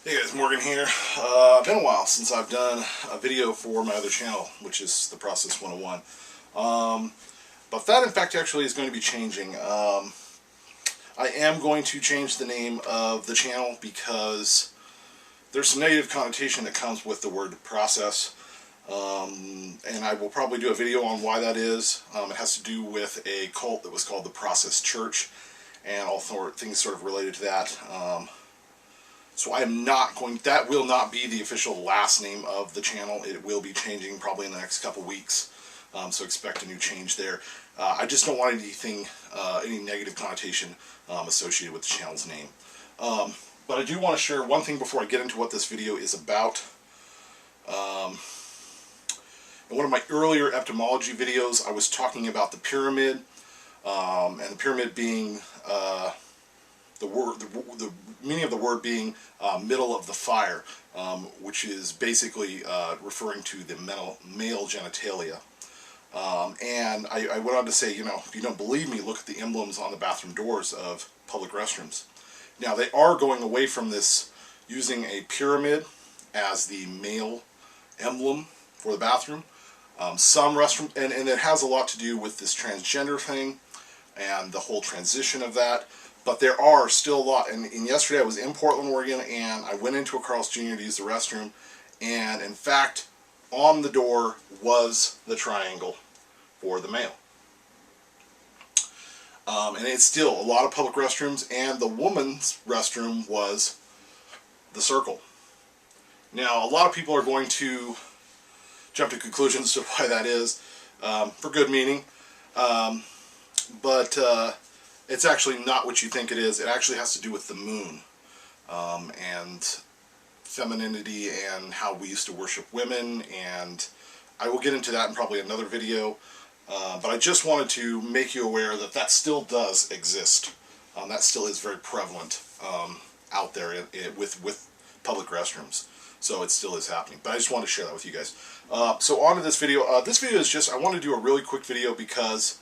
Hey guys, Morgan here. Been a while since I've done a video for my other channel, which is the Process 101. But that in fact actually is going to be changing. I am going to change the name of the channel because there's some negative connotation that comes with the word process. And I will probably do a video on why that is. It has to do with a cult that was called the Process Church and all things sort of related to that. So I am not going, that will not be the official last name of the channel. It will be changing probably in the next couple weeks. So expect a new change there. I just don't want anything, any negative connotation associated with the channel's name. But I do want to share one thing before I get into what this video is about. In one of my earlier etymology videos, I was talking about the pyramid, and the pyramid being the meaning of the word being middle of the fire, which is basically referring to the male genitalia. And I went on to say, if you don't believe me, look at the emblems on the bathroom doors of public restrooms. Now, they are going away from this, using a pyramid as the male emblem for the bathroom. Some restroom, and it has a lot to do with this transgender thing and the whole transition of that. But there are still a lot, and yesterday I was in Portland, Oregon, and I went into a Carl's Jr. to use the restroom, and in fact, on the door was the triangle for the male. And it's still a lot of public restrooms, and the woman's restroom was the circle. Now, a lot of people are going to jump to conclusions to why that is, for good meaning, but it's actually not what you think it is. It actually has to do with the moon, and femininity and how we used to worship women, and I will get into that in probably another video, but I just wanted to make you aware that that still does exist. That still is very prevalent out there with public restrooms. So it still is happening. But I just wanted to share that with you guys. So on to this video. This video is just, I want to do a really quick video because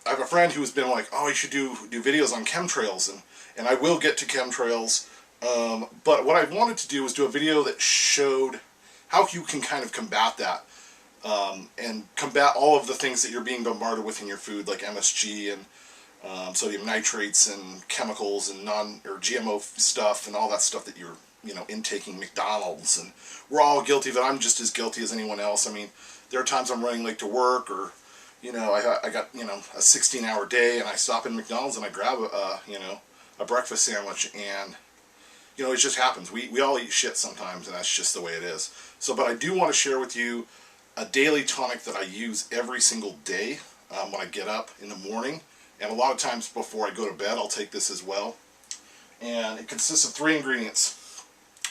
I have a friend who's been like, oh, you should do videos on chemtrails, and I will get to chemtrails, but what I wanted to do was do a video that showed how you can kind of combat that, and combat all of the things that you're being bombarded with in your food, like MSG and sodium nitrates and chemicals and GMO stuff and all that stuff that you're intaking McDonald's, and we're all guilty of it. I'm just as guilty as anyone else. I mean, there are times I'm running late to work, or I got a 16-hour day, and I stop in McDonald's and I grab a breakfast sandwich, and it just happens. We all eat shit sometimes, and that's just the way it is. So, but I do want to share with you a daily tonic that I use every single day when I get up in the morning, and a lot of times before I go to bed I'll take this as well. And it consists of 3 ingredients.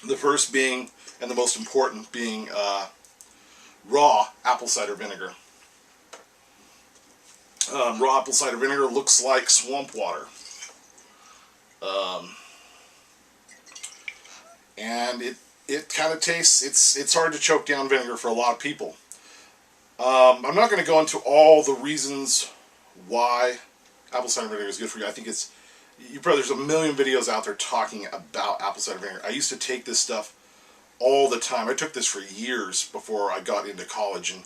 The first being, and the most important being, raw apple cider vinegar. Raw apple cider vinegar looks like swamp water. And it kind of tastes, it's hard to choke down vinegar for a lot of people. I'm not going to go into all the reasons why apple cider vinegar is good for you. I think there's a million videos out there talking about apple cider vinegar. I used to take this stuff all the time. I took this for years before I got into college, and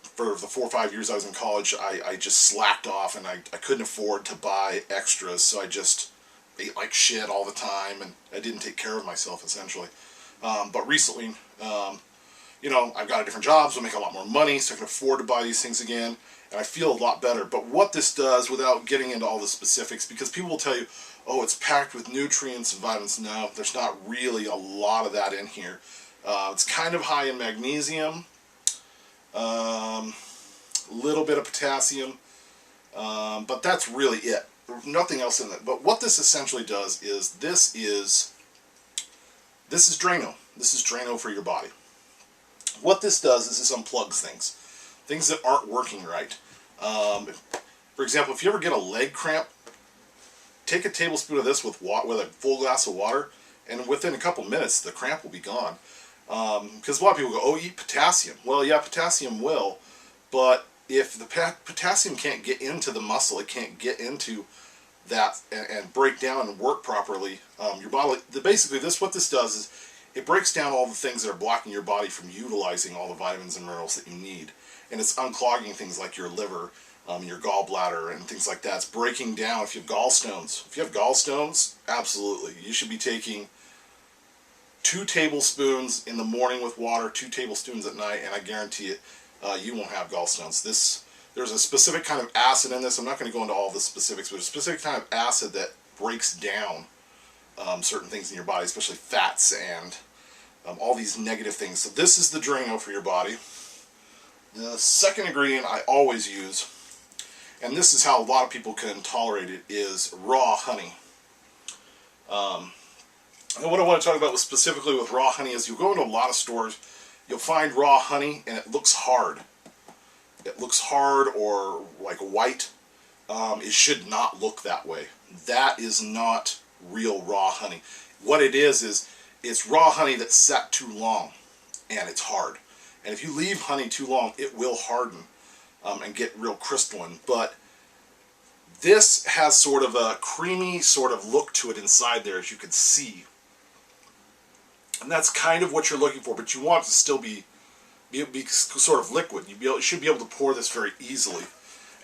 for the 4 or 5 years I was in college, I just slacked off, and I couldn't afford to buy extras, so I just ate like shit all the time, and I didn't take care of myself, essentially. But recently, I've got a different job, so I make a lot more money, so I can afford to buy these things again, and I feel a lot better. But what this does, without getting into all the specifics, because people will tell you, oh, it's packed with nutrients and vitamins. No, there's not really a lot of that in here. It's kind of high in magnesium, a little bit of potassium, but that's really it. There's nothing else in it. But what this essentially does is this is Drano. This is Drano for your body. What this does is this unplugs things that aren't working right. For example, if you ever get a leg cramp, take a tablespoon of this with a full glass of water, and within a couple minutes the cramp will be gone. Because a lot of people go, oh, eat potassium. Well, yeah, potassium will, but if the potassium can't get into the muscle, it can't get into that and break down and work properly, your body, basically what this does is it breaks down all the things that are blocking your body from utilizing all the vitamins and minerals that you need. And it's unclogging things like your liver, your gallbladder, and things like that. It's breaking down if you have gallstones. If you have gallstones, absolutely. You should be taking 2 tablespoons in the morning with water, 2 tablespoons at night, and I guarantee it, you won't have gallstones. There's a specific kind of acid in this. I'm not going to go into all the specifics, but a specific kind of acid that breaks down certain things in your body, especially fats and all these negative things. So this is the Drano for your body. The second ingredient I always use, and this is how a lot of people can tolerate it, is raw honey. And what I want to talk about specifically with raw honey is you go into a lot of stores, you'll find raw honey and it looks hard. It looks hard or like white. It should not look that way. That is not real raw honey. What it is it's raw honey that's sat too long and it's hard. And if you leave honey too long, it will harden and get real crystalline. But this has sort of a creamy sort of look to it inside there, as you can see. And that's kind of what you're looking for, but you want it to still be sort of liquid. You should be able to pour this very easily.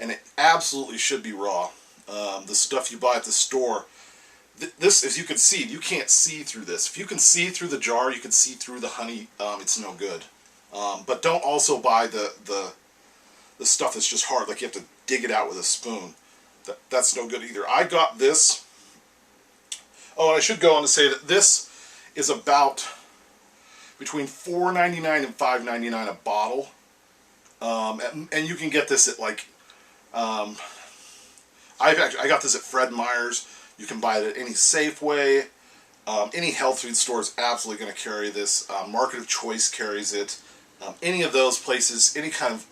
And it absolutely should be raw. The stuff you buy at the store, this, as you can see, you can't see through this. If you can see through the jar, you can see through the honey, it's no good. But don't also buy the stuff that's just hard, like you have to dig it out with a spoon. That's no good either. I got this. Oh, and I should go on to say that this is about between $4.99 and $5.99 a bottle. And you can get this at like, I got this at Fred Meyer's. You can buy it at any Safeway. Any health food store is absolutely going to carry this. Market of Choice carries it. Any of those places, any kind of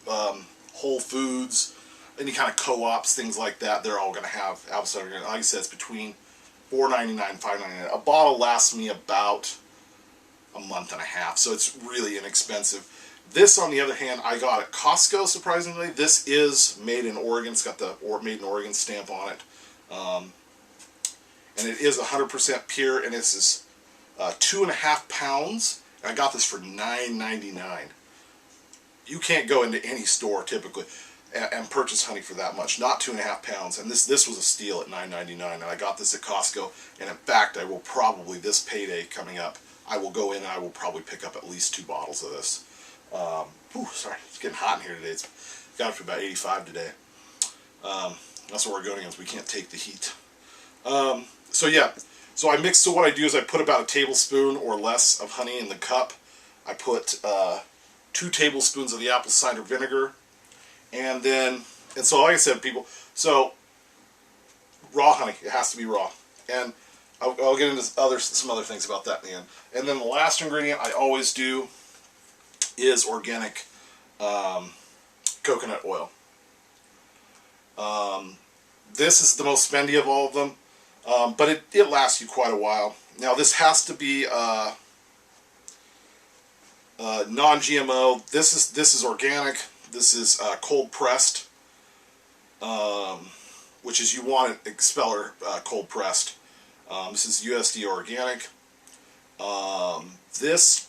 Whole Foods, any kind of co-ops, things like that, they're all going to have apple cider vinegar. Like I said, it's between $4.99 and $5.99. A bottle lasts me about a month and a half, so it's really inexpensive. This, on the other hand, I got at Costco, surprisingly. This is made in Oregon. It's got the Made in Oregon stamp on it. And it is 100% pure, and this is 2.5 pounds. And I got this for $9.99. You can't go into any store, typically, and purchase honey for that much. Not 2.5 pounds. And this was a steal at $9.99. And I got this at Costco. And in fact, I will probably, this payday coming up, I will go in and I will probably pick up at least 2 bottles of this. Sorry, it's getting hot in here today. It's got it for about 85 today. That's what Oregonians, we can't take the heat. So yeah, so I mix. So what I do is I put about a tablespoon or less of honey in the cup. I put 2 tablespoons of the apple cider vinegar, and so like I said, people, so raw honey, it has to be raw, and I'll get into some other things about that in the end. And then the last ingredient I always do is organic coconut oil. This is the most spendy of all of them, but it lasts you quite a while. Now this has to be non-GMO. This is organic. This is cold pressed, which is, you want it expeller cold pressed. This is USD organic. This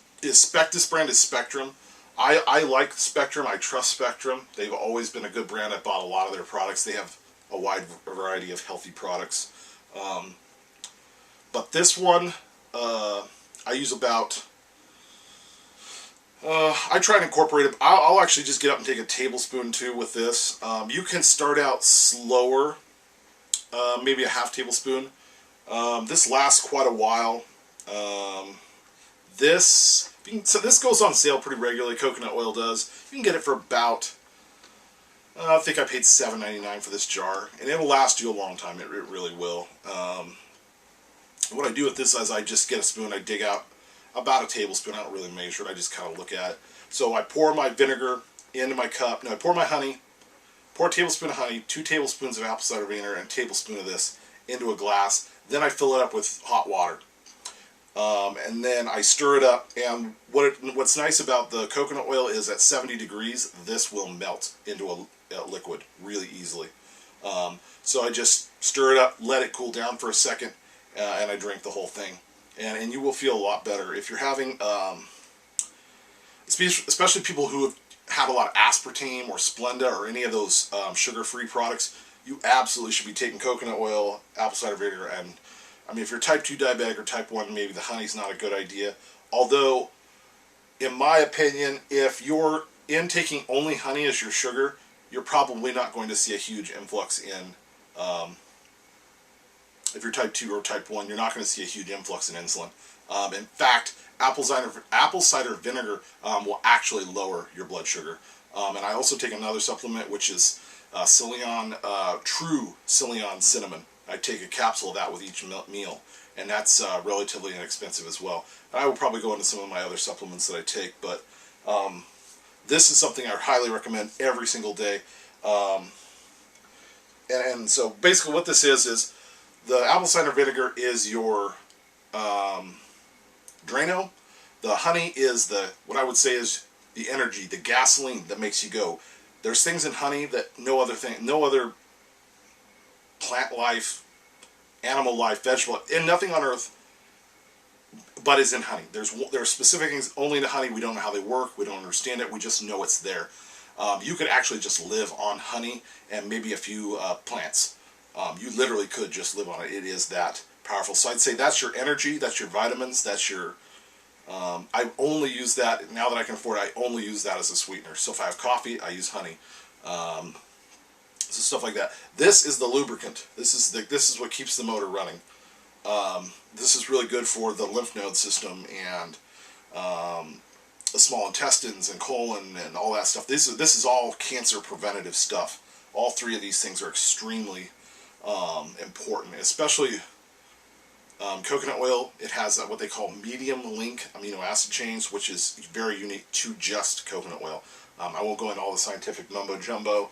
brand is Spectrum. I like Spectrum. I trust Spectrum. They've always been a good brand. I bought a lot of their products. They have a wide variety of healthy products. But this one, I use about, I try to incorporate it. I'll actually just get up and take a tablespoon too with this. You can start out slower, maybe a half tablespoon. This lasts quite a while. So this goes on sale pretty regularly. Coconut oil does. You can get it for about, I think I paid $7.99 for this jar, and it'll last you a long time. It really will. What I do with this is I just get a spoon, I dig out about a tablespoon. I don't really measure it. I just kind of look at it. So I pour my vinegar into my cup. Now I pour my honey, pour a tablespoon of honey, 2 tablespoons of apple cider vinegar, and a tablespoon of this into a glass. Then I fill it up with hot water. And then I stir it up, and what's nice about the coconut oil is at 70 degrees, this will melt into a liquid really easily. So I just stir it up, let it cool down for a second, and I drink the whole thing. And you will feel a lot better. If you're having, especially people who have had a lot of aspartame or Splenda or any of those sugar-free products, you absolutely should be taking coconut oil, apple cider vinegar, and I mean, if you're type 2 diabetic or type 1, maybe the honey's not a good idea. Although, in my opinion, if you're intaking only honey as your sugar, you're probably not going to see a huge influx in, if you're type 2 or type 1, you're not going to see a huge influx in insulin. In fact, apple cider vinegar will actually lower your blood sugar. And I also take another supplement, which is True Psyllium Cinnamon. I take a capsule of that with each meal, and that's relatively inexpensive as well. And I will probably go into some of my other supplements that I take, but this is something I highly recommend every single day. And so basically what this is the apple cider vinegar is your Drano. The honey is what I would say is the energy, the gasoline that makes you go. There's things in honey that no other plant life, animal life, vegetable, and nothing on earth but is in honey. There are specific things only in honey. We don't know how they work. We don't understand it. We just know it's there. You could actually just live on honey and maybe a few plants. You literally could just live on it. It is that powerful. So I'd say that's your energy, that's your vitamins, that's your... I only use that, now that I can afford it, I only use that as a sweetener. So if I have coffee, I use honey. So stuff like that. This is the lubricant. This is what keeps the motor running. This is really good for the lymph node system and the small intestines and colon and all that stuff. This is all cancer preventative stuff. All three of these things are extremely important, especially coconut oil. It has what they call medium link amino acid chains, which is very unique to just coconut oil. I won't go into all the scientific mumbo jumbo.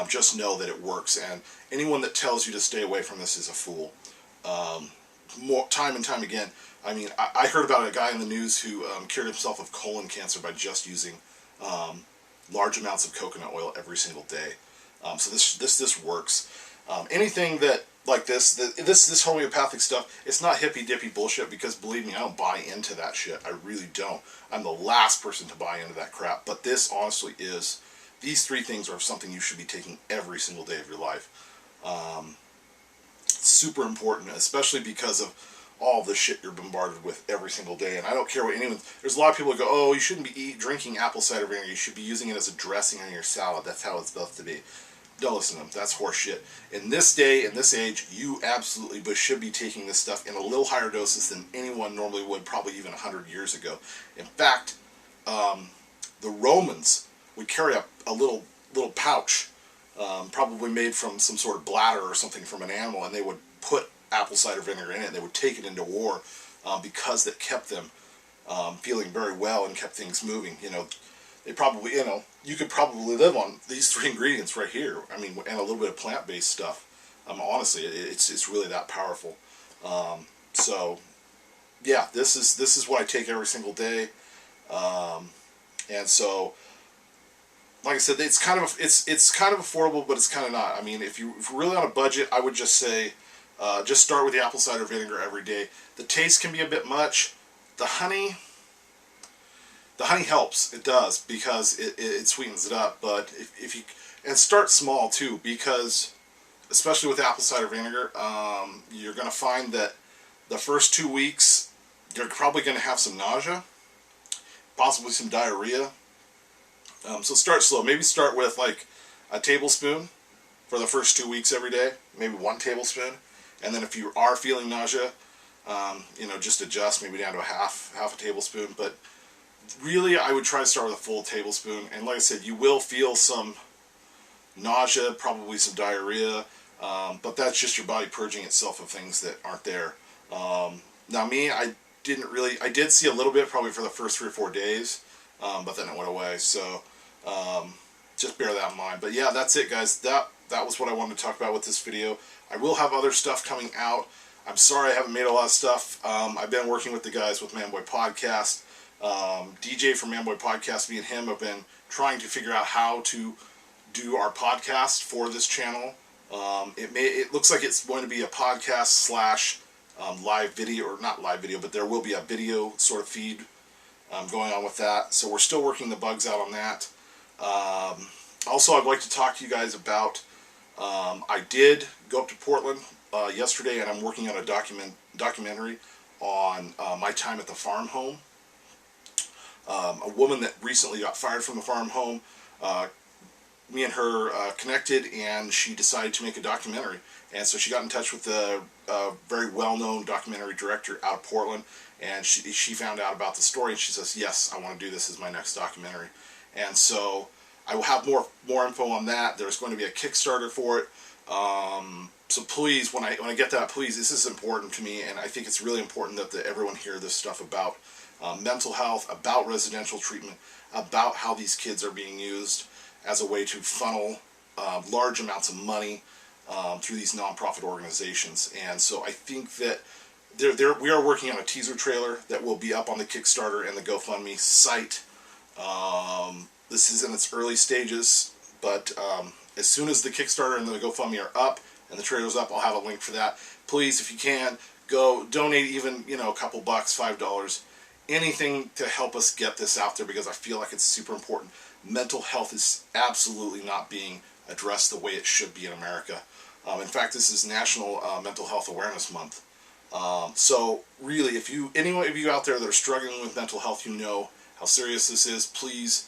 Just know that it works, and anyone that tells you to stay away from this is a fool. Time and time again. I mean, I heard about a guy in the news who cured himself of colon cancer by just using large amounts of coconut oil every single day. So this works. Anything that like this homeopathic stuff, it's not hippy dippy bullshit, because believe me, I don't buy into that shit. I really don't. I'm the last person to buy into that crap. But this honestly is, these three things are something you should be taking every single day of your life. Super important, especially because of all the shit you're bombarded with every single day. And I don't care what anyone... There's a lot of people who go, oh, you shouldn't be drinking apple cider vinegar. You should be using it as a dressing on your salad. That's how it's supposed to be. Don't listen to them. That's horse shit. In this day, in this age, you absolutely should be taking this stuff in a little higher doses than anyone normally would, probably even 100 years ago. In fact, the Romans would carry a little pouch, probably made from some sort of bladder or something from an animal, and they would put apple cider vinegar in it. They would take it into war because it kept them feeling very well and kept things moving. You know, they probably, you know, you could probably live on these three ingredients right here. I mean, and a little bit of plant-based stuff. Honestly, it's really that powerful. So, yeah, this is what I take every single day. And so, like I said, it's kind of affordable, but it's kind of not. I mean, if you're really on a budget, I would just say, just start with the apple cider vinegar every day. The taste can be a bit much. The honey helps. It does, because it sweetens it up. But if you, and start small too, because especially with apple cider vinegar, you're going to find that the first 2 weeks you're probably going to have some nausea, possibly some diarrhea. So start slow. Maybe start with like a tablespoon for the first 2 weeks every day, maybe 1 tablespoon, and then if you are feeling nausea, you know, just adjust maybe down to half a tablespoon. But really, I would try to start with a full tablespoon. And like I said, you will feel some nausea, probably some diarrhea, but that's just your body purging itself of things that aren't there. Now me, I did see a little bit probably for the first 3 or 4 days, but then it went away. So just bear that in mind. But yeah, that's it, guys. That was what I wanted to talk about with this video. I will have other stuff coming out. I'm sorry I haven't made a lot of stuff. I've been working with the guys with Manboy Podcast. DJ from Manboy Podcast, me and him have been trying to figure out how to do our podcast for this channel. It looks like it's going to be a podcast slash live video, or not live video, but there will be a video sort of feed going on with that. So we're still working the bugs out on that. Also, I'd like to talk to you guys about, I did go up to Portland yesterday, and I'm working on a documentary on my time at the farm home. A woman that recently got fired from the farm home, me and her connected, and she decided to make a documentary. And so she got in touch with the very well-known documentary director out of Portland, and she found out about the story, and she says, yes, I want to do this as my next documentary. And so I will have more info on that. There's going to be a Kickstarter for it. So please, when I get that, please, this is important to me, and I think it's really important that everyone hear this stuff about mental health, about residential treatment, about how these kids are being used as a way to funnel large amounts of money through these nonprofit organizations. And so I think that we are working on a teaser trailer that will be up on the Kickstarter and the GoFundMe site. This is in its early stages, but as soon as the Kickstarter and the GoFundMe are up and the trailer's up, I'll have a link for that. Please, if you can, go donate even, a couple bucks, $5, anything to help us get this out there, because I feel like it's super important. Mental health is absolutely not being addressed the way it should be in America. In fact, this is National Mental Health Awareness Month. So really, if any of you out there that are struggling with mental health, how serious this is, please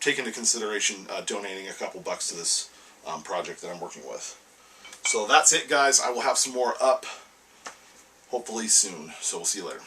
take into consideration donating a couple bucks to this project that I'm working with. So that's it, guys. I will have some more up hopefully soon. So we'll see you later.